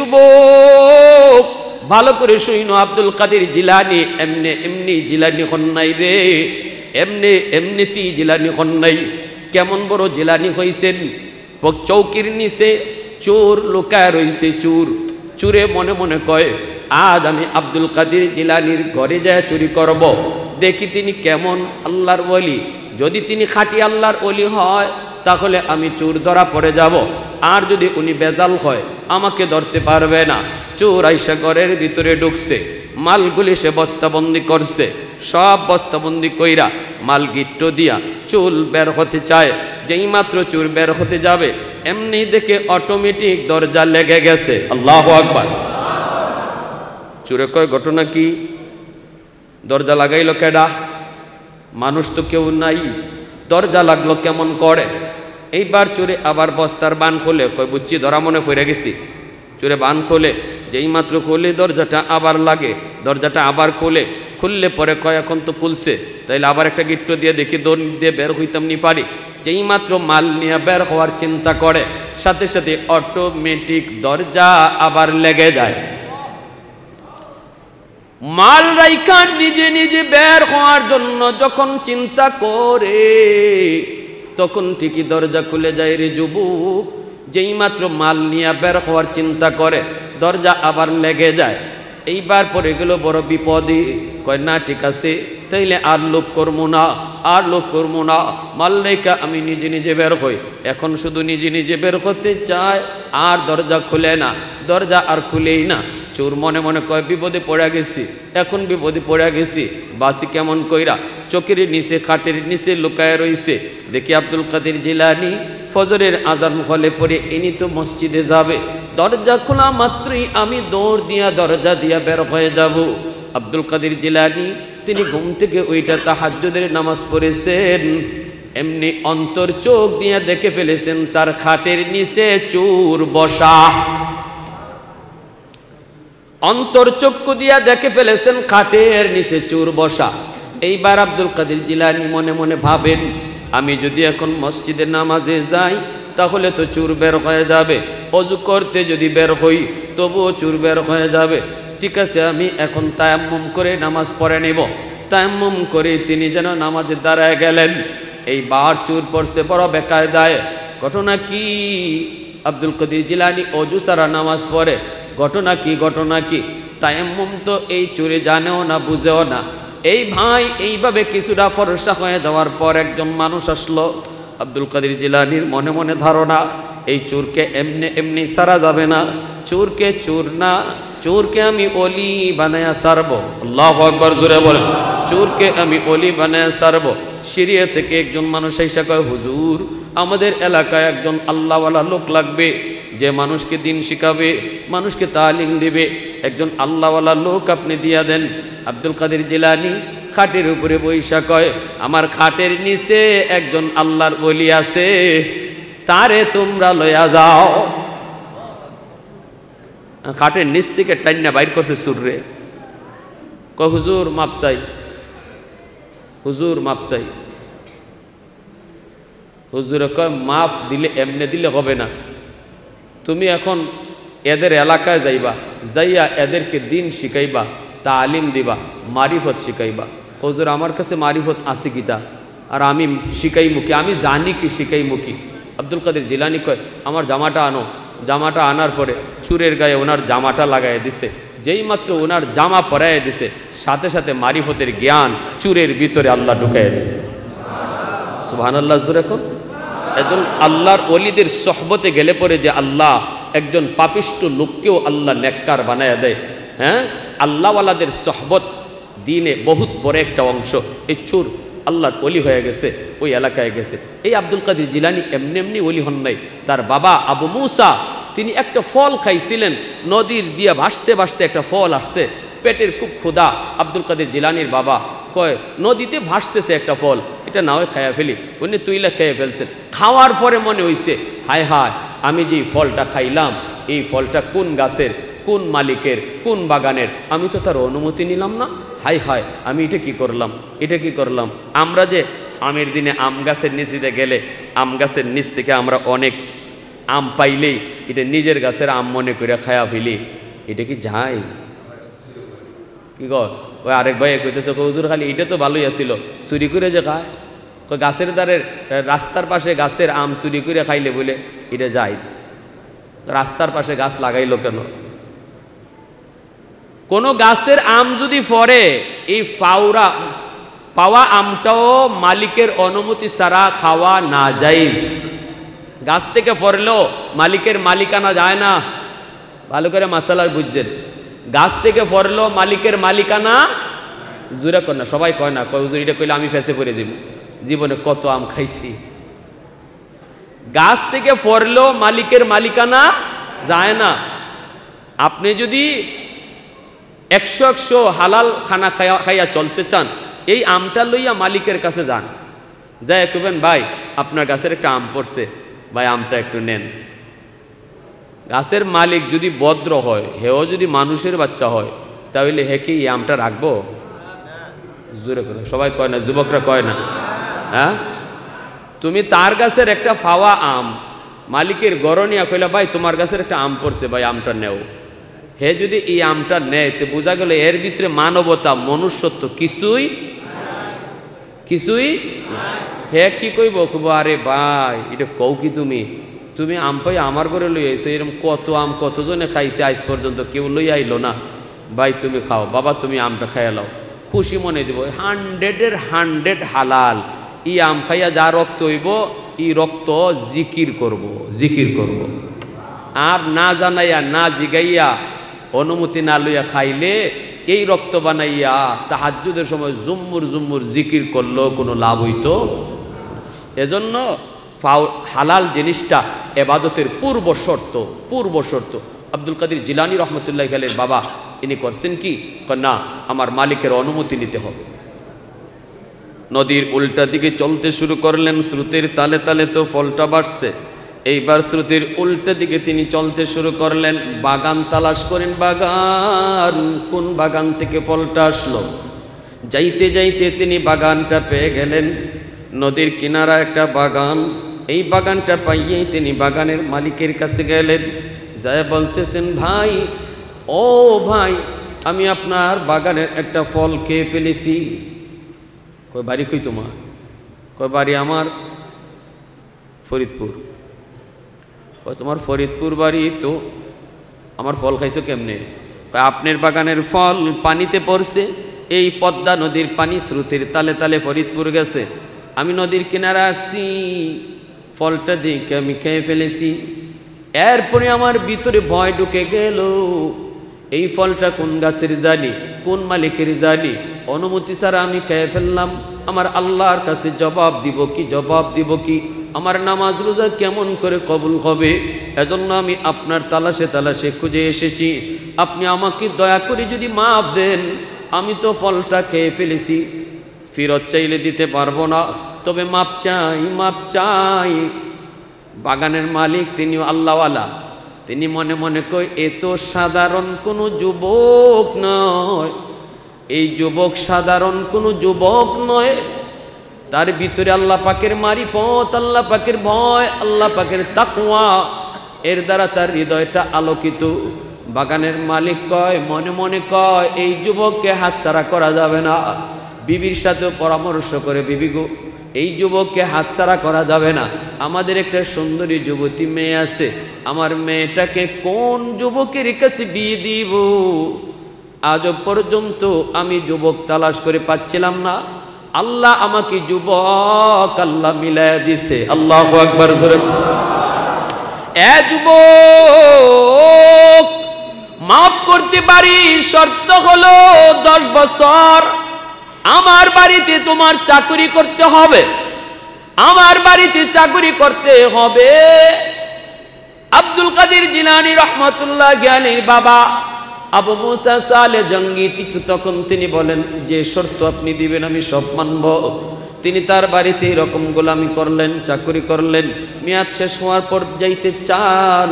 যুবক ভালো করে শুইনো, আব্দুল কাদের জিলানী এমনি এমনি জিলানী হন নাই রে, এমনি এমনিতি জিলানী হন নাই। কেমন বড় জিলানী হইছেন, চৌকির নিচে চোর লুকায় রইছে। চুরে মনে মনে কয়, আজ আমি আব্দুল কাদের জিলানীর ঘরে যায় চুরি করব, দেখি তিনি কেমন আল্লাহর ওলি। যদি তিনি খাঁটি আল্লাহর ওলি হয় তাহলে আমি চোর ধরা পড়ে যাব, আর যদি উনি বেজাল হয় আমাকে ধরতে পারবে না। চোর আইসা ঘরের ভিতরে ঢুকছে, মালগুলি সে বস্তাবন্দি করছে। সব বস্তাবন্দি কইরা মাল গিট্টো দিয়া চুল বের হতে চায়। যেই মাত্র চোর বের হতে যাবে এমনি দেখে অটোমেটিক দরজা লেগে গেছে। আল্লাহু আকবার। চোরে কয়, ঘটনা কি? দরজা লাগাইল কেডা? মানুষ তো কেউ নাই, দরজা লাগলো কেমন করে? এইবার চোরে আবার বস্তার বান খোলে, কয় বুঝছি ধরা মনে পড়ে গেছি। চোরে বান খোলে, যেই মাত্র খোলে দরজাটা আবার লাগে, দরজাটা আবার খুললে পরে কয় এখন তো খুলছে, তাইলে আবার একটা গিট্টো দিয়ে দেখি দৌড় দিয়ে বের হইতাম নি পারি। যেই মাত্র মাল নিয়ে বের হওয়ার চিন্তা করে সাথে সাথে অটোমেটিক দরজা আবার লেগে যায়। মাল রাইখা নিজে নিজে বের হওয়ার জন্য যখন চিন্তা করে তখন ঠিকই দরজা খুলে যায় রে যুবক। যেই মাত্র মাল নিয়ে বের হওয়ার চিন্তা করে দরজা আবার লেগে যায়। এইবার পরে গেল বড় বিপদে। কয় না ঠিক আছে, তাইলে আর লোভ করবো না, আর লোভ করবো না, মাল রেখা আমি নিজে নিজে বের হই। এখন শুধু নিজে নিজে বের হতে চায়, আর দরজা খুলে না, দরজা আর খুলেই না। চোর মনে মনে কয় বিপদে পড়ে গেছি, এখন বিপদে পড়ে গেছি, বাসি কেমন কইরা? চোখের নিচে খাটের নিচে লুকায় রইছে। দেখি আব্দুল কাদের জিলানী ফজরের আজান হলে পরে ইনি তো মসজিদে যাবে, দরজা খোলা মাত্রই আমি দৌড় দিয়া দরজা দিয়া বের হয়ে যাব। আব্দুল কাদের জিলানী তিনি ঘুম থেকে ওইটা তাহাজ্জুদের নামাজ পড়েছেন, এমনি অন্তর চোখ দিয়ে দেখে ফেলেছেন তার খাটের নিচে চোর বসা। অন্তর চক্ষু দিয়া দেখে ফেলেছেন খাটের নিচে চোর বসা। এইবার আব্দুল কাদের জিলানী মনে মনে ভাবেন, আমি যদি এখন মসজিদে নামাজে যাই তাহলে তো চোর বের হয়ে যাবে, অজু করতে যদি বের হই তবুও চোর বের হয়ে যাবে। ঠিক আছে, আমি এখন তায়াম্মুম করে নামাজ পড়ে নেব। তায়াম্মুম করে তিনি যেন নামাজে দাঁড়ায় গেলেন। এইবার চোর পড়ছে বড় বেকায়দায়। ঘটনা কি? আব্দুল কাদের জিলানী অজু ছাড়া নামাজ পড়ে। ঘটনা কি? ঘটনা কি? তায়াম্মুম তো এই চোরে জানেও না, বুঝেও না। এই ভাই এইভাবে কিছুটা ফরসা হয়ে যাওয়ার পর একজন মানুষ আসলো। আব্দুল কাদের জিলানীর মনে মনে ধারণা, এই চোরকে এমনি এমনি সারা যাবে না, চোরকে চোর না, চোরকে আমি অলি বানায়া সারবো। আল্লাহু আকবার, জোরে বলেন। চোরকে আমি অলি বানায়া সারবো। সিরিয়া থেকে একজন মানুষ এসে কয়, হুজুর আমাদের এলাকায় একজন আল্লাহওয়ালা লোক লাগবে, যে মানুষকে দিন শিখাবে, মানুষকে তালিম দিবে। একজন আল্লাহওয়ালা লোক আপনি দিয়া দেন। আব্দুল কাদের জিলানী খাটের উপরে বৈশা কয়, আমার খাটের নিচে একজন আল্লাহর ওলি আছে, তারে তোমরা লয়া যাও। খাটের নিচ থেকে টাইনা বাইর করছে চুররে। কয় হুজুর মাপ চাই, হুজুর মাপ চাই। হুজুরে কয় মাফ দিলে এমনি দিলে হবে না, তুমি এখন এদের এলাকায় যাইবা, যাইয়া এদেরকে দিন শিখাইবা, তালিম দিবা, মারিফত শিখাইবা। হুজুর আমার কাছে মারিফত আছে কিতা, আর আমি শিখাই মুখী, আমি জানি কি শিখাই মুখী। আব্দুল কাদের জিলানী কয়, আমার জামাটা আনো। জামাটা আনার পরে চুরের গায়ে ওনার জামাটা লাগাই দিছে। যেই মাত্র ওনার জামা পরাইয়া দিছে, সাথে সাথে মারিফতের জ্ঞান চুরের ভিতরে আল্লাহ ঢুকাইয়া দিছে। সুবহানাল্লাহ, জোরে কোন। একজন আল্লাহর ওলিদের সহবতে গেলে পরে যে আল্লাহ একজন পাপিষ্ট লোককেও আল্লাহ নেককার বানায়া দেয়। হ্যাঁ, আল্লাহওয়ালাদের সহবত দিনে বহুত বড় একটা অংশ। এই চোর আল্লাহর ওলি হয়ে গেছে, ওই এলাকায় গেছে। এই আব্দুল কাদের জিলানী এমনি এমনি ওলি হন নাই। তার বাবা আবু মুসা তিনি একটা ফল খাইছিলেন, নদীর দিয়া ভাসতে ভাসতে একটা ফল আসছে, পেটের খুব ক্ষুধা। আব্দুল কাদের জিলানীর বাবা কয়, নদীতে ভাসতেছে একটা ফল, এটা না হয় খাইয়া ফেলি। উনি তুইলা খেয়ে ফেলছেন। খাওয়ার পরে মনে হইছে, হায় হায় আমি যে ফলটা খাইলাম, এই ফলটা কোন গাছের, কোন মালিকের, কোন বাগানের, আমি তো তার অনুমতি নিলাম না। হায় হায় আমি এটা কি করলাম, এটা কি করলাম। আমরা যে আমের দিনে আম গাছের নিচে গেলে আম গাছের নিচ থেকে আমরা অনেক আম পাইলেই এটা নিজের গাছের আম মনে করে খায়া ফেলি, এটা কি জায়েজ? কি কর? ওই আরেক ভাই কইতেছে হুজুর খালি এটা তো ভালোই আছিল, চুরি করে যে খায়। গাছের দ্বারের রাস্তার পাশে গাছের আম চুরি করে খাইলে বলে এটা জায়েজ। রাস্তার পাশে গাছ লাগাইলো কেন? কোন গাছের আম যদি ফরে, এই পাওয়া আমটাও মালিকের অনুমতি ছাড়া খাওয়া না জায়েজ। গাছ থেকে ফরলেও মালিকের মালিকানা যায় না। ভালো করে মাসালা বুঝছেন? গাছ থেকে ফরলেও মালিকের মালিকানা জুড়ে কর না, সবাই কয় না, কয় হুজুর এটা কইলে আমি ফেসে পড়ে দিব, জীবনে কত আম খাইছি। গাছ থেকে ফরলেও মালিকের মালিকানা যায় না। আপনি যদি 100 হালাল খানা খাইয়া চলতে চান, এই আমটা লইয়া মালিকের কাছে যান, যাই কইবেন ভাই আপনার গাছের একটা আম পড়ছে, ভাই আমটা একটু নেন। গাছের মালিক যদি ভদ্র হয়, হেও যদি মানুষের বাচ্চা হয়, তাহলে হে কি এই আমটা রাখবো? জোরে করে সবাই কয় না, যুবকরা কয় না? হ্যাঁ, তুমি তার গাছের একটা ফাওয়া আম মালিকের গরনিয়া কইলা ভাই তোমার গাছের একটা আম পড়ছে, ভাই আমটা নেও। হে যদি এই আমটা নেয়, তো বোঝা গেল এর ভিতরে মানবতা মনুষ্যত্ব কিছুই হে কি কইব? কইব আরে ভাই এটা কও কি তুমি আম পাই আমার ঘরে লই আইছো, এরকম কত আম কতজনে খাইছে আজ পর্যন্ত, কেউ লই আইলো না, ভাই তুমি খাও, বাবা তুমি আমটা খাইয়া লাও, খুশি মনে দিব। 100-এর 100 হালাল। ই আম খাইয়া যা রক্ত হইব, ই রক্ত জিকির করব। আর না জানাইয়া না জিগাইয়া অনুমতি না লইয়া খাইলে এই রক্ত বানাইয়া তাহাজ্জুদের সময় জুম্মুর জিকির করলেও কোনো লাভ হইতো। এজন্য হালাল জিনিসটা এবাদতের পূর্ব শর্ত। আব্দুল কাদের জিলানী রহমতুল্লাহ আলাইহির বাবা ইনি করছেন কি, না আমার মালিকের অনুমতি নিতে হবে। নদীর উল্টা দিকে চলতে শুরু করলেন, স্রোতের তালে তালে তো ফলটা বাড়ছে। এইবার স্রোতের উল্টা দিকে তিনি চলতে শুরু করলেন, বাগান তালাশ করেন, বাগান কোন বাগান থেকে ফলটা আসলো। যাইতে যাইতে তিনি বাগানটা পেয়ে গেলেন। নদীর কিনারা একটা বাগান, এই বাগানটা পাইয়েই তিনি বাগানের মালিকের কাছে গেলেন, যায় বলতেছেন ভাই, ও ভাই আমি আপনার বাগানের একটা ফল খেয়ে ফেলেছি। কই বাড়ি কই তোমার? কই বাড়ি আমার ফরিদপুর। কই তোমার ফরিদপুর বাড়ি, তো আমার ফল খাইছো কেমনে? কই আপনার বাগানের ফল পানিতে পড়ছে, এই পদ্মা নদীর পানি স্রোতের তালে তালে ফরিদপুর গেছে, আমি নদীর কিনারে আসছি, ফলটা দেখে আমি খেয়ে ফেলেছি। এরপরে আমার ভিতরে ভয় ঢুকে গেল, এই ফলটা কোন গাছের জানি, কোন মালিকের জানি, অনুমতি ছাড়া আমি খেয়ে ফেললাম, আমার আল্লাহর কাছে জবাব দিব কি, আমার নামাজ রোজা কেমন করে কবুল হবে? এজন্য আমি আপনার তালাশে খুঁজে এসেছি, আপনি আমাকে দয়া করে যদি মাফ দেন, আমি তো ফলটা খেয়ে ফেলেছি, ফেরত চাইলে দিতে পারবো না, তবে মাপ চাই। বাগানের মালিক তিনি আল্লাহওয়ালা, তিনি মনে মনে কই এ তো সাধারণ কোনো যুবক নয়, এই যুবক সাধারণ কোনো যুবক নয়, তার ভিতরে আল্লাহ পাকের মারিফত, আল্লাহ পাকের ভয়, আল্লাহ পাকের তাকওয়া, এর দ্বারা তার হৃদয়টা আলোকিত। বাগানের মালিক কয়, মনে মনে কয় এই যুবককে হাতছাড়া করা যাবে না। বিবির সাথে পরামর্শ করে, বিবি গো এই যুবককে হাতছাড়া করা যাবে না, আমাদের একটা সুন্দরী যুবতী মেয়ে আছে, আমার মেয়েটাকে কোন যুবকের কাছে বিয়ে দিব? আজ পর্যন্ত আমি যুবক তালাশ করে পাচ্ছিলাম না, আল্লাহ আমাকে যুবক আল্লাহ মিলায়া দিছে। আল্লাহু আকবার। এ যুবক, মাফ করতে পারি, শর্ত হলো 10 বছর আমার বাড়িতে তোমার চাকরি করতে হবে, আমার বাড়িতে চাকরি করতে হবে। আব্দুল কাদের জিলানী রহমতুল্লাহ আলাইহির বাবা আবু মুসা সালে জঙ্গি তখন তিনি বলেন, যে শর্ত আপনি দিবেন আমি সব মানব। তিনি তার বাড়িতে এরকম গোলামি করলেন, চাকরি করলেন, মেয়াদ শেষ হওয়ার পর যাইতে চান,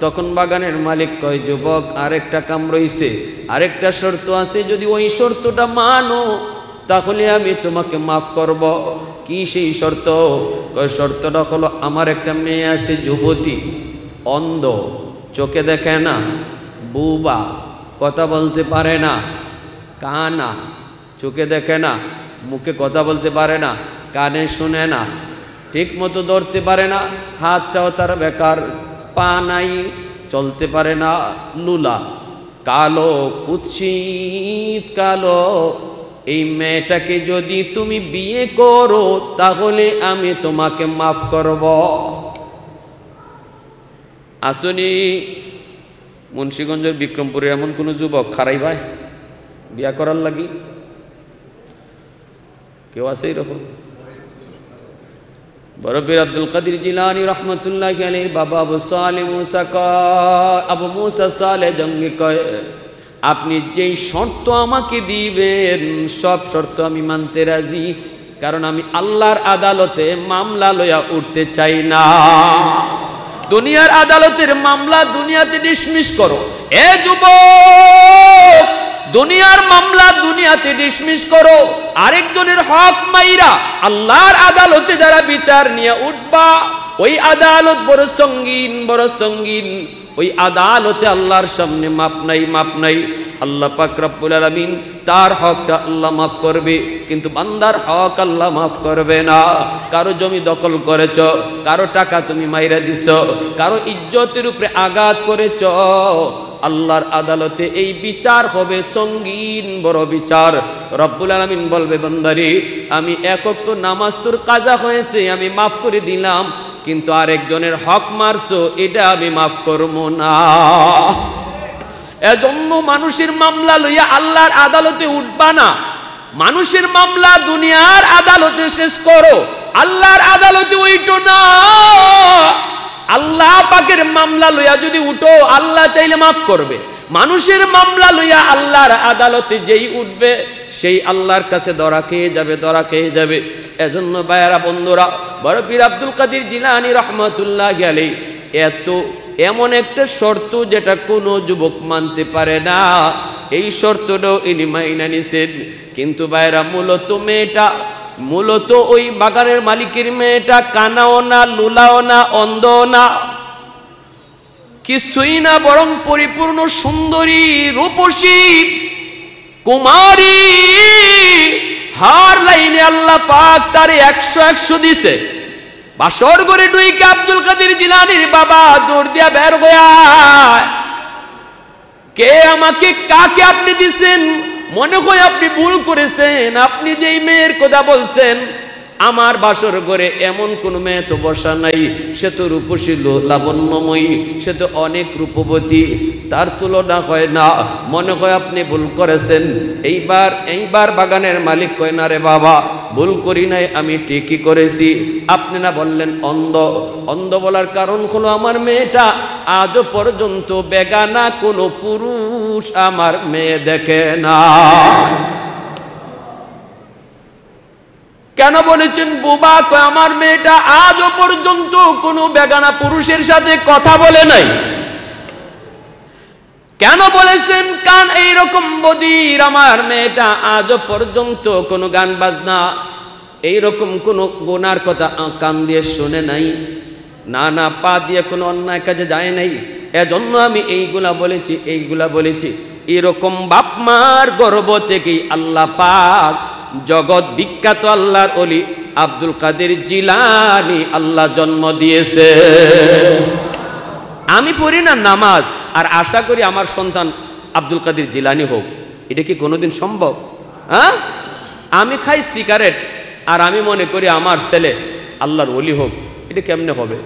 তখন বাগানের মালিক কয়, যুবক আরেকটা কাম রইছে, আরেকটা শর্ত আছে, যদি ওই শর্তটা মানো তাহলে আমি তোমাকে মাফ করব। কি সেই শর্ত? শর্তটা হলো আমার একটা মেয়ে আছে যুবতী, অন্ধ, চোখে দেখে না, বুবা, কথা বলতে পারে না, কানা, চোখে দেখে না, মুখে কথা বলতে পারে না, কানে শুনে না, ঠিক মতো ধরতে পারে না, হাতটাও তার বেকার, পা নাই, চলতে পারে না, লুলা, কালো, কুৎসিত কালো। এই মেয়েটাকে যদি তুমি বিয়ে করো তাহলে আমি তোমাকে মাফ করব। আসুনি মুন্সিগঞ্জের বিক্রমপুরে এমন কোন যুবক খারাই ভাই বিয়া করার লাগি? কেউ আছে এরকম? বড় পীর আব্দুল কাদের জিলানী রহমতুল্লাহি আলাইহির বাবা আবু মুসা সালে জঙ্গি কয়, আপনি যেই শর্ত আমাকে দিবেন সব শর্ত আমি মানতে রাজি, কারণ আমি আল্লাহর আদালতে মামলা লইয়া উঠতে চাই না। দুনিয়ার আদালতের মামলা দুনিয়াতে ডিসমিস করো। এ যুবক, দুনিয়ার মামলা দুনিয়াতে ডিসমিস করো। আরেকজনের হক মাইরা আল্লাহর আদালতে যারা বিচার নিয়ে উঠবা, ওই আদালত বড় সঙ্গীন, বড় সঙ্গীন। ওই আদালতে আল্লাহর সামনে মাপ নাই, মাপ নাই। আল্লাহ পাক রব্বুল আলামিন তার হকটা আল্লাহ মাফ করবে, কিন্তু বান্দার হক আল্লাহ মাফ করবে না। কারো জমি দখল করেছ, কারো টাকা তুমি মাইরা দিছ, কারো ইজ্জতের উপরে আঘাত করেছ, আল্লাহর আদালতে এই বিচার হবে সঙ্গীন, বড় বিচার। রব্বুল আলামিন বলবে, বান্দারে আমি এক ওয়াক্ত নামাজ তোর কাজা হয়েছে আমি মাফ করে দিলাম, কিন্তু আরেকজনের হক মারছো এটা আমি মাফ করব না। এজন্য মানুষের মামলা লইয়া আল্লাহর আদালতে উঠবা না। মানুষের মামলা দুনিয়ার আদালতে শেষ করো, আল্লাহর আদালতে উঠো না। আল্লাহ পাকের মামলা লইয়া যদি উঠো আল্লাহ চাইলে মাফ করবে। মানুষের মামলা লইয়া আল্লাহর আদালতে যেই উঠবে সেই আল্লাহর কাছে ধরা খেয়ে যাবে, ধরা খেয়ে যাবে। এজন্য ভাইয়েরা বন্ধুরা, বড় পীর আব্দুল কাদের জিলানী রহমতুল্লাহি আলাইহি এমন একটা শর্ত যেটা কোনো যুবক মানতে পারে না, এই শর্তটাও ইনি মাইনা নিছেন। কিন্তু ভাইয়েরা মূলত ওই বাগানের মালিকের মেয়েটা কানাও না, লুলাও না, অন্ধও না, কিছুই না, বরং পরিপূর্ণ সুন্দরী, রূপসী, কুমারী। হার লাইনে আল্লাহ পাক তারে 100 দিছে। বাসর ঘরে ডুইকে আব্দুল কাদের জিলানীর বাবা দৌড় দিয়া বের হইয়া, কে আমাকে, কাকে আপনি দিছেন? মনে হয় আপনি ভুল করেছেন, আপনি যেই মেয়ের কথা বলছেন আমার বাসর ঘরে এমন কোন মেয়ে তো বসা নাই, সে তো রূপসী লাবণ্যময়ী, সে তো অনেক রূপবতী, তার তুলনা হয় না, মনে হয় আপনি ভুল করেছেন। এইবার বাগানের মালিক কয়, না রে বাবা, ভুল করি নাই, আমি ঠিকই করেছি। আপনি না বললেন অন্ধ? অন্ধ বলার কারণ হলো আমার মেয়েটা আজও পর্যন্ত বেগানা কোনো পুরুষ আমার মেয়ে দেখে না। কেন বলেছেন বুবা? কয় আমার মেয়েটা আজও পর্যন্ত কোনো বেগানা পুরুষের সাথে কথা বলে নাই। কেন বলেছেন কান এইরকম বদির? আমার মেয়েটা আজও পর্যন্ত কোনো গান বাজনা এইরকম কোনো গুনার কথা কান দিয়ে শুনে নাই, না পা দিয়ে কোনো অন্যায় কাজে যায় নাই। এজন্য আমি এইগুলা বলেছি। এরকম বাপ মার গর্ভ থেকেই আল্লাহ পাক জগৎ বিখ্যাত আল্লাহর ওলি আব্দুল কাদের জিলানী আল্লাহ জন্ম দিয়েছে। আমি পড়ি না নামাজ আর আশা করি আমার সন্তান আব্দুল কাদের জিলানী হোক, এটা কি কোনোদিন সম্ভব? হ্যাঁ, আমি খাই সিগারেট আর আমি মনে করি আমার ছেলে আল্লাহর ওলি হোক, এটা কেমনে হবে?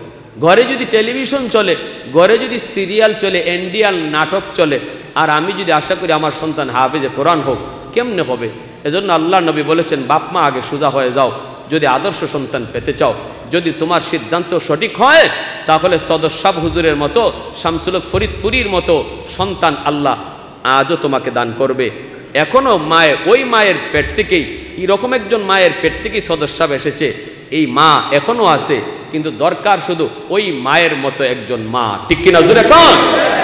ঘরে যদি টেলিভিশন চলে, ঘরে যদি সিরিয়াল চলে, ইন্ডিয়ান নাটক চলে, আর আমি যদি আশা করি আমার সন্তান হাফেজে কোরআন হোক, কেমনে হবে? এজন্য আল্লাহ নবী বলেছেন, বাপ মা আগে সোজা হয়ে যাও যদি আদর্শ সন্তান পেতে চাও। যদি তোমার সিদ্ধান্ত সঠিক হয় তাহলে সদর সাহ হুজুরের মতো, শামসুল হক ফরিদপুরীর মতো সন্তান আল্লাহ আজও তোমাকে দান করবে। এখনো ওই মায়ের পেট থেকেই, এরকম একজন মায়ের পেট থেকেই সদর সাহ এসেছে, এই মা এখনো আছে। কিন্তু দরকার শুধু ওই মায়ের মতো একজন মা, ঠিক কিনা জোরে কোন?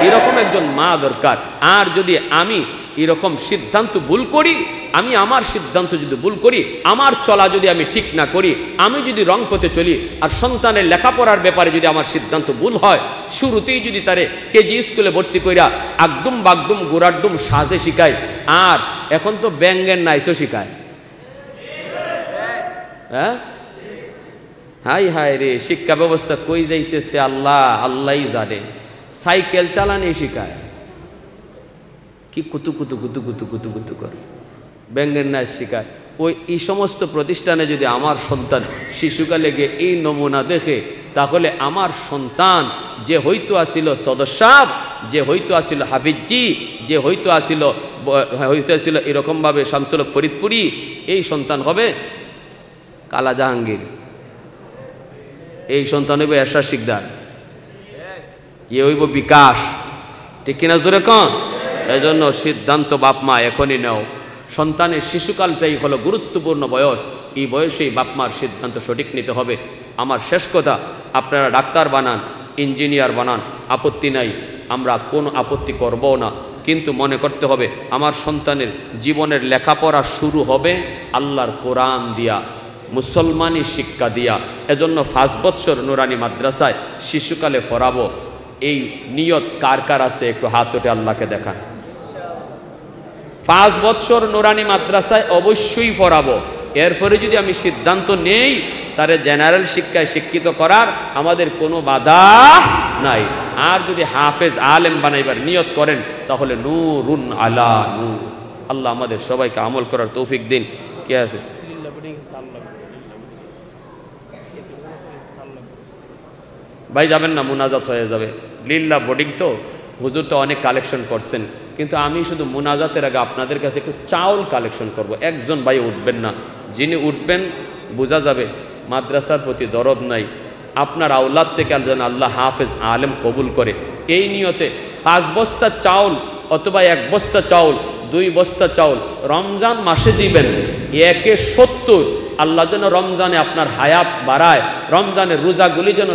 এরকম একজন মা দরকার। আর যদি আমি এরকম সিদ্ধান্ত ভুল করি, আমি আমার সিদ্ধান্ত যদি ভুল করি, আমার চলা যদি আমি ঠিক না করি, আমি যদি রং পথে চলি, আর সন্তানের লেখাপড়ার ব্যাপারে যদি আমার সিদ্ধান্ত ভুল হয়, শুরুতেই যদি তারে কেজি স্কুলে ভর্তি কইরা আগডুম বাগডুম গোড়াডুম সাজে শিখায়, আর এখন তো ব্যাঙ্গের নাইসও শিখায়। হ্যাঁ, হাই হাই রে, শিক্ষা ব্যবস্থা কই যাইতেছে আল্লাহ আল্লাহই জানে। সাইকেল চালানি শিখায়, কি কুতু কুতু কুতু কুতু কুতু কুতু করে ব্যাঙ্গের নাচ শিখায়। ওই এই সমস্ত প্রতিষ্ঠানে যদি আমার সন্তান শিশুকালে গিয়ে এই নমুনা দেখে, তাহলে আমার সন্তান যে হয়তো আসিল সদস্যাব, যে হয়তো আসিল হাফিজি, যে হয়তো আসিল এরকমভাবে শামসুল হক ফরিদপুরি, এই সন্তান হবে কালা জাহাঙ্গীর, এই সন্তান হইব এরশাদ শিকদার, এ হইব বিকাশ, ঠিক কিনা জোরে কন? এই জন্য সিদ্ধান্ত বাপ মা এখনই নাও। সন্তানের শিশুকালটাই হলো গুরুত্বপূর্ণ বয়স, এই বয়সেই বাপ মার সিদ্ধান্ত সঠিক নিতে হবে। আমার শেষ কথা, আপনারা ডাক্তার বানান, ইঞ্জিনিয়ার বানান, আপত্তি নাই, আমরা কোনো আপত্তি করবও না, কিন্তু মনে করতে হবে আমার সন্তানের জীবনের লেখাপড়া শুরু হবে আল্লাহর কোরআন দিয়া, মুসলমানি শিক্ষা দিয়া। এজন্য 5 বৎসর নুরানি মাদ্রাসায় শিশুকালে পড়াবো, এই নিয়ত কার কার আছে একটু হাত উঠে আল্লাহকে দেখান। 5 বৎসর নুরানি মাদ্রাসায় অবশ্যই পড়াবো। এরপরে যদি আমি সিদ্ধান্ত নেই তারে জেনারেল শিক্ষায় শিক্ষিত করার, আমাদের কোনো বাধা নাই। আর যদি হাফেজ আলেম বানাইবার নিয়ত করেন, তাহলে নূরুন আলা নূর। আল্লাহ আমাদের সবাইকে আমল করার তৌফিক দিন। কে আছে? ভাই যাবেন না, মুনাজাত হয়ে যাবে। লিল্লাহ বোর্ডিং তো, হুজুর তো অনেক কালেকশন করছেন, কিন্তু আমি শুধু মুনাজাতের আগে আপনাদের কাছে একটু চাউল কালেকশন করব। একজন ভাই উঠবেন না, যিনি উঠবেন বোঝা যাবে মাদ্রাসার প্রতি দরদ নাই, আপনার আওলাদ থেকে আল্লাহ হাফেজ আলেম কবুল করে। এই নিয়তে 5 বস্তা চাউল অথবা 1 বস্তা চাউল, 2 বস্তা চাউল রমজান মাসে দিবেন, 1-70। আল্লাহ যেন রমজানে আপনার হায়াত বাড়ায়, রমজানের রোজাগুলি যেন